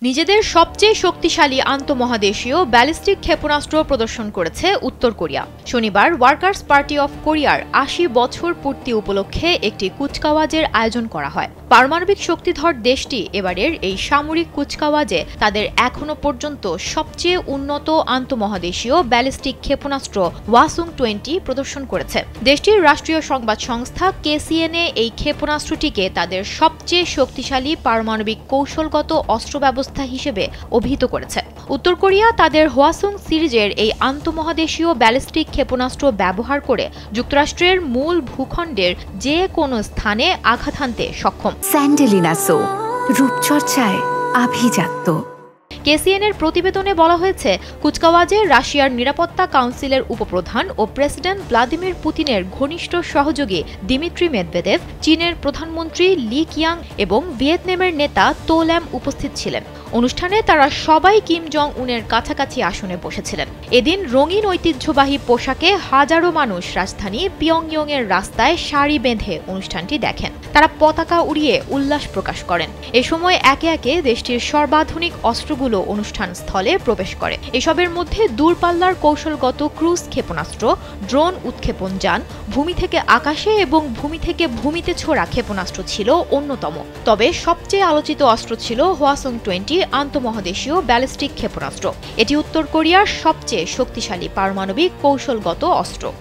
নিজেদের সবচেয়ে শক্তিশালী আন্তঃমহাদেশীয় ব্যালিস্টিক ক্ষেপণাস্ত্র প্রদর্শন করেছে উত্তর কোরিয়া। শনিবার ওয়ার্কার্স পার্টি অফ কোরিয়ার ৮০ বছর পূর্তি উপলক্ষে একটি কুচকাওয়াজের আয়োজন করা হয়। পারমাণবিক শক্তিধর দেশটি এবারের এই সামরিক কুচকাওয়াজে তাদের এখনো পর্যন্ত সবচেয়ে উন্নত আন্তঃমহাদেশীয় ব্যালিস্টিক ক্ষেপণাস্ত্র ওয়াসুং-20 প্রদর্শন করেছে। দেশটির রাষ্ট্রীয় সংবাদ সংস্থা কেসিএনএ এই ক্ষেপণাস্ত্রটিকে তাদের সবচেয়ে শক্তিশালী পারমাণবিক কৌশলগত অস্ত্র ব্যবস্থা হিসেবে অভিহিত করেছে। উত্তর কোরিয়া তাদের হোয়াসুং সিরিজের এই আন্তঃমহাদেশীয় ব্যালিস্টিক ক্ষেপণাস্ত্র ব্যবহার করে যুক্তরাষ্ট্রের মূল ভূখণ্ডের যে কোনো স্থানে আঘাত হানতে সক্ষম। স্যান্ডেলিনা সো, রূপচর্চায় আভিজাত্য। কেসিএনের প্রতিবেদনে বলা হয়েছে, কুচকাওয়াজে রাশিয়ার নিরাপত্তা কাউন্সিলের উপপ্রধান ও প্রেসিডেন্ট ভ্লাদিমির পুতিনের ঘনিষ্ঠ সহযোগী দিমিত্রি মেদভেদেভ, চীনের প্রধানমন্ত্রী লি কিয়াং এবং ভিয়েতনামের নেতা তো ল্যাম উপস্থিত ছিলেন। অনুষ্ঠানে তারা সবাই কিম জং উনের কাছাকাছি আসনে বসেছিলেন। এদিন রঙিন ঐতিহ্যবাহী পোশাকে হাজারো মানুষ রাজধানী পিয়ংইয়ং এর রাস্তায় সারি বেঁধে অনুষ্ঠানটি দেখেন। তারা পতাকা উড়িয়ে উল্লাস প্রকাশ করেন। এ সময় একে একে দেশটির সর্বাধুনিক অস্ত্রগুলো অনুষ্ঠান স্থলে প্রবেশ করে। এসবের মধ্যে দূরপাল্লার কৌশলগত ক্রুজ ক্ষেপণাস্ত্র, ড্রোন উৎক্ষেপণ যান, ভূমি থেকে আকাশে এবং ভূমি থেকে ভূমিতে ছোড়া ক্ষেপণাস্ত্র ছিল অন্যতম। তবে সবচেয়ে আলোচিত অস্ত্র ছিল হোয়াসুং-20 আন্তঃমহাদেশীয় ব্যালিস্টিক ক্ষেপণাস্ত্র। এটি উত্তর কোরিয়ার সবচেয়ে শক্তিশালী পারমাণবিক কৌশলগত অস্ত্র।